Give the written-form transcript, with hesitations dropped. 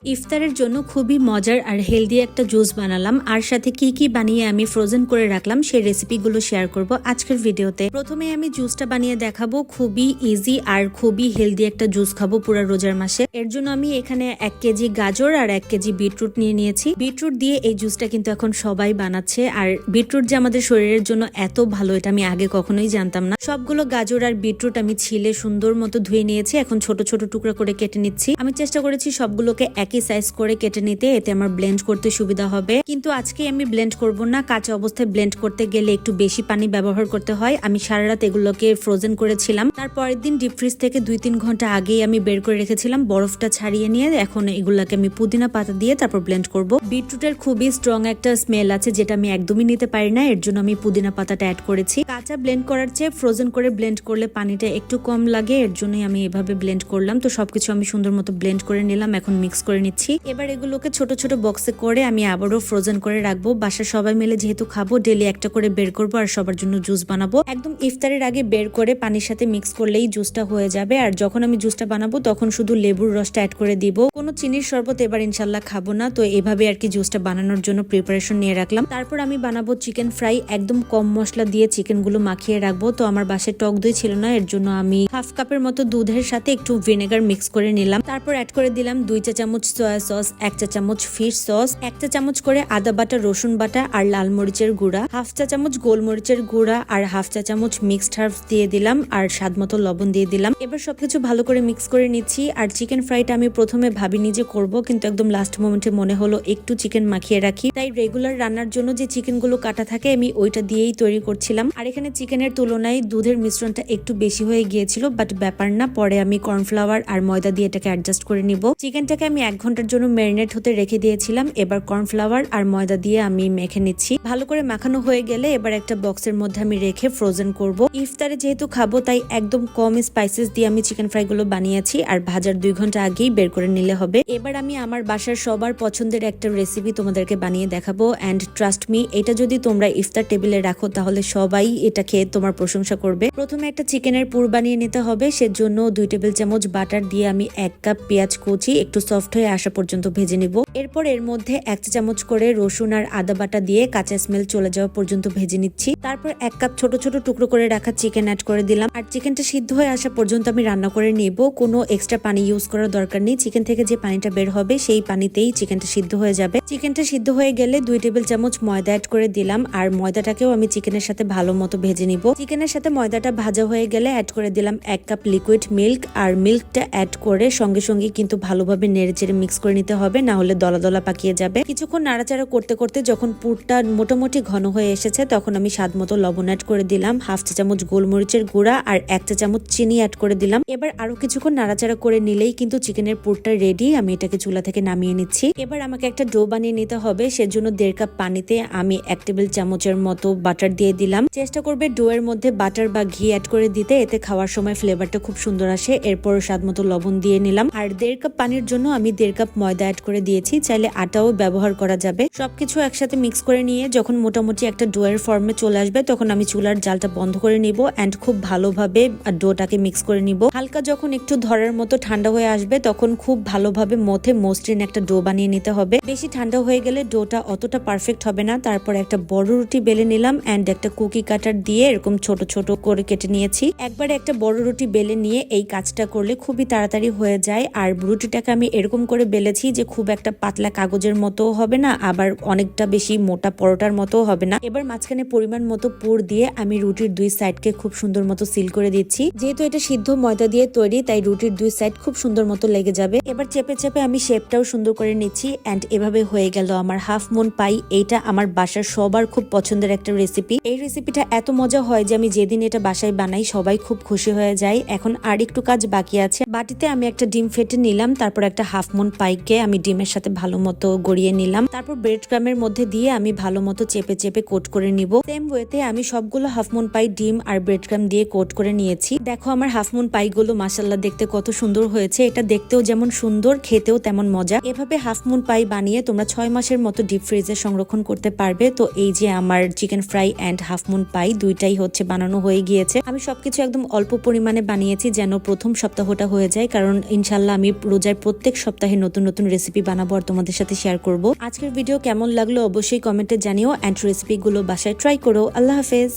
ইফতারের জন্য খুবই মজার আর হেলদি একটা জুস বানালাম, আর সাথে কি কি বানিয়ে আমি ফ্রোজেন করে রাখলাম সেই রেসিপিগুলো শেয়ার করব আজকের ভিডিওতে। প্রথমে আমি জুসটা বানিয়ে দেখাবো, খুবই ইজি আর খুবই হেলদি একটা জুস খাবো পুরো রোজার মাসে। এর জন্য আমি এখানে 1 কেজি গাজর আর 1 কেজি বিটরুট নিয়ে নিয়েছি। বিটরুট দিয়ে এই জুসটা কিন্তু এখন সবাই বানাচ্ছে, আর বিটরুট যে আমাদের শরীরের জন্য এত ভালো এটা আমি আগে কখনোই জানতাম না। সবগুলো গাজর আর বিটরুট আমি ছিলে সুন্দর মতো ধুয়ে নিয়েছি, এখন ছোট ছোট টুকরা করে কেটে নিচ্ছি। আমি চেষ্টা করেছি সবগুলোকে একই সাইজ করে কেটে নিতে, এতে আমার ব্লেন্ড করতে সুবিধা হবে। কিন্তু আজকে আমি ব্লেন্ড করব না, কাঁচা অবস্থায় ব্লেন্ড করতে গেলে একটু বেশি পানি ব্যবহার করতে হয়। আমি সারা রাত এগুলোকে ফ্রোজেন করেছিলাম, তারপরের দিন ডিপ ফ্রিজ থেকে 2-3 ঘন্টা আগেই আমি বের করে রেখেছিলাম, বরফটা ছাড়িয়ে নিয়ে এখন এগুলাকে আমি পুদিনা পাতা দিয়ে তারপর ব্লেন্ড করব। বিটরুটের খুবই স্ট্রং একটা স্মেল আছে যেটা আমি একদমই নিতে পারি না, এর জন্য আমি পুদিনা পাতাটা অ্যাড করেছি। কাঁচা ব্লেন্ড করার চেয়ে ফ্রোজেন করে ব্লেন্ড করলে পানিটা একটু কম লাগে, এর জন্যই আমি এভাবে ব্লেন্ড করলাম। তো সবকিছু আমি সুন্দর মতো ব্লেন্ড করে নিলাম, এখন মিক্স করে নিচ্ছি। এবার এগুলোকে ছোট ছোট বক্সে করে আমি আবারও ফ্রোজেন করে রাখবো। বাসার সবাই মিলে যেহেতু খাবো, ডেলি একটা করে বের করবো আর সবার জন্য জুস বানাবো। একদম ইফতারের আগে বের করে পানির সাথে মিক্স করলেই জুসটা হয়ে যাবে। আর যখন আমি জুসটা বানাবো তখন শুধু লেবুর রসটা অ্যাড করে দিব, কোনো চিনির শরবত এবার ইনশাল্লাহ খাবো না। তো এভাবে আর কি জুসটা বানানোর জন্য প্রিপারেশন নিয়ে রাখলাম। তারপর আমি বানাবো চিকেন ফ্রাই, একদম কম মশলা দিয়ে চিকেন গুলো মাখিয়ে রাখবো। তো আমার বাসায় টক দই ছিল না, এর জন্য আমি হাফ কাপের মতো দুধের সাথে একটু ভিনেগার মিক্স করে নিলাম। তারপর অ্যাড করে দিলাম 2 চা চামচ সয়া সস, 1 চা চামচ ফিশ সস, 1 চা চামচ করে আদা বাটা, রসুন বাটা আর লাল মরিচের গুঁড়া, হাফ চা চামচ গোলমরিচের গুঁড়া আর হাফ চা চামচ মিক্সড হার্বস দিয়ে দিলাম, আর স্বাদ মতো লবণ দিয়ে দিলাম। এবার সবকিছু ভালো করে মিক্স করে নিচ্ছি। আর চিকেন ফ্রাইটা আমি প্রথমে ভাবিনি যে করব, কিন্তু একদম লাস্ট মোমেন্টে মনে হলো একটু চিকেন মাখিয়ে রাখি। তাই রেগুলার রান্নার জন্য যে চিকেন গুলো কাটা থাকে আমি ওইটা দিয়েই তৈরি করছিলাম। আর এখানে চিকেনের তুলনায় দুধের মিশ্রণটা একটু বেশি হয়ে গিয়েছিল, বাট ব্যাপার না, পরে আমি কর্নফ্লাওয়ার আর ময়দা দিয়ে এটাকে অ্যাডজাস্ট করে নিব। চিকেনটাকে আমি 1 ঘন্টার জন্য ম্যারিনেট হতে রেখে দিয়েছিলাম। এবার কর্নফ্লাওয়ার আর ময়দা দিয়ে আমি মেখে নিচ্ছি। ভালো করে মাখানো হয়ে গেলে এবার একটা বক্সের মধ্যে আমি রেখে ফ্রোজেন করব। ইফতারে যেহেতু খাবো তাই একদম কম স্পাইসেস দিয়ে আমি চিকেন ফ্রাই গুলো বানিয়েছি, আর ভাজার 2 ঘন্টা আগেই বের করে নিলে হবে। এবার আমি আমার বাসার সবার পছন্দের একটা রেসিপি তোমাদেরকে বানিয়ে দেখাবো, এন্ড ট্রাস্ট মি, এটা যদি তোমরা ইফতার টেবিলে রাখো তাহলে সবাই এটা খেয়ে তোমার প্রশংসা করবে। প্রথমে একটা চিকেনের পুর বানিয়ে নিতে হবে, সেজন্য 2 টেবিল চামচ বাটার দিয়ে আমি 1 কাপ পেঁয়াজ কুচি একটু সফট হয়ে আসা পর্যন্ত ভেজে নিব। এরপর এর মধ্যে 1 চা চামচ করে রসুন আর আদা বাটা দিয়ে কাঁচা স্মেল চলে যাওয়া পর্যন্ত ভেজে নিচ্ছি। তারপর 1 কাপ ছোট ছোট টুকরো করে রাখা চিকেন অ্যাড করে দিলাম, আর চিকেনটা সিদ্ধ হয়ে আসা পর্যন্ত আমি রান্না করে নেব। কোনো এক্সট্রা পানি ইউজ করার দরকার নেই, চিকেন থেকে যে পানিটা বের হবে সেই পানিতেই চিকেনটা সিদ্ধ হয়ে যাবে। চিকেনটা সিদ্ধ হয়ে গেলে 2 টেবিল চামচ ময়দা অ্যাড করে দিলাম, আর ময়দাটাকেও আমি চিকেনের সাথে ভালো মতো ভেজে নিব। চিকেনের সাথে ময়দাটা ভাজা হয়ে গেলে অ্যাড করে দিলাম 1 কাপ লিকুইড মিল্ক, আর মিল্কটা অ্যাড করে সঙ্গে সঙ্গে কিন্তু ভালোভাবে নেড়েচেড়ে মিক্স করে নিতে হবে, না হলে দলা দলা পাকিয়ে যাবে। কিছুক্ষণ নাড়াচাড়া করতে করতে যখন পুরটা মোটামুটি ঘন হয়ে এসেছে তখন আমি স্বাদ মতো লবণ অ্যাড করে দিলাম, হাফ চা চামচ গোলমরিচের গুঁড়া আর 1 চা চামচ চিনি অ্যাড করে দিলাম। এবার আরো কিছুক্ষণ নাড়াচাড়া করে নিলেই কিন্তু চিকেনের পুরটা রেডি। আমি এটাকে চুলা থেকে নামিয়ে নিচ্ছি। এবার আমাকে একটা ডো বানিয়ে নিতে হবে, সেজন্য 1.5 কাপ পানিতে আমি 1 টেবিল চামচের মতো বাটার দিয়ে দিলাম। চেষ্টা করবে ডো এর মধ্যে বাটার বা ঘি অ্যাড করে দিতে, এতে খাওয়ার সময় ফ্লেভারটা খুব সুন্দর আসে। এরপর স্বাদ মতো লবণ দিয়ে নিলাম, আর 1.5 কাপ পানির জন্য আমি 1.5 কাপ ময়দা অ্যাড করে দিয়েছি, চাইলে আটাও ব্যবহার করা যাবে। সবকিছু একসাথে মিক্স করে নিয়ে যখন মোটামুটি একটা ডো এর ফর্মে চলে আসবে তখন আমি চুলার জালটা বন্ধ করে নিব, এন্ড খুব ভালোভাবে ডোটাকে মিক্স করে নিব। হালকা যখন একটু ধরার মতো ঠান্ডা হয়ে আসবে তখন খুব ভালোভাবে মথে মসৃণ একটা ডো বানিয়ে নিতে হবে। বেশি ঠান্ডা হয়ে গেলে ডোটা অতটা পারফেক্ট হবে না। তারপর একটা বড় রুটি বেলে নিলাম, এন্ড একটা কুকি কাটার দিয়ে এরকম ছোট ছোট করে কেটে নিয়েছি। একবারে একটা বড় রুটি বেলে নিয়ে এই কাজটা করলে খুবই তাড়াতাড়ি হয়ে যায়। আর রুটিটাকে আমি এরকম করে বেলেছি যে খুব একটা পাতলা কাগজের মতো হবে না, আবার অনেকটা বেশি মোটা পরোটার মতো হবে না। এবার মাঝখানে পরিমাণ মতো পুর দিয়ে আমি রুটির 2 সাইডকে খুব সুন্দর মতো সিল করে দিচ্ছি। যেহেতু এটা সিদ্ধ ময়দা দিয়ে তৈরি তাই রুটির 2 সাইড খুব সুন্দর মতো লেগে যাবে। এবার চেপে চেপে আমি শেপটাও সুন্দর করে নিচ্ছি, এন্ড এভাবে হয়ে গেল আমার হাফ মুন পাই। এইটা আমার বাসার সবার খুব পছন্দের একটা রেসিপি। এই রেসিপিটা এত মজা হয় যে আমি যেদিন এটা বাসায় বানাই সবাই খুব খুশি হয়ে যায়। এখন আর একটু কাজ বাকি আছে। বাটিতে আমি একটা ডিম ফেটে নিলাম, তারপর একটা হাফ মুন পাইকে আমি ডিমের সাথে ভালো মতো গড়িয়ে নিলাম। তারপর ব্রেড ক্রামের মধ্যে দিয়ে আমি ভালো মতো চেপে চেপে কোট করে নিব। সেম ওয়েতে আমি সবগুলো হাফ মুন পাই ডিম আর ব্রেড ক্রাম দিয়ে কোট করে নিয়েছি। দেখো আমার হাফ মুন পাই গুলো মাশাআল্লাহ দেখতে কত সুন্দর হয়েছে। এটা দেখতেও যেমন সুন্দর, খেতেও তেমন মজা। এভাবে হাফ মুন পাই বানিয়ে তোমরা 6 মাসের মতো ডিপ ফ্রিজে সংরক্ষণ করতে পারবে। তো এই যে আমার chicken fry and half moon pie দুইটাই হচ্ছে বানানো হয়ে গিয়েছে। আমি সবকিছু একদম অল্প পরিমাণে বানিয়েছি যেন প্রথম সপ্তাহটা হয়ে যায়, কারণ ইনশাল্লাহ আমি রোজার প্রত্যেক সপ্তাহে সপ্তাহে নতুন নতুন রেসিপি বানাবো আর তোমাদের সাথে শেয়ার করব। আজকের ভিডিও কেমন লাগলো অবশ্যই কমেন্টে জানিও, এন্ড রেসিপিগুলো বাসায় ট্রাই করো। আল্লাহ হাফেজ।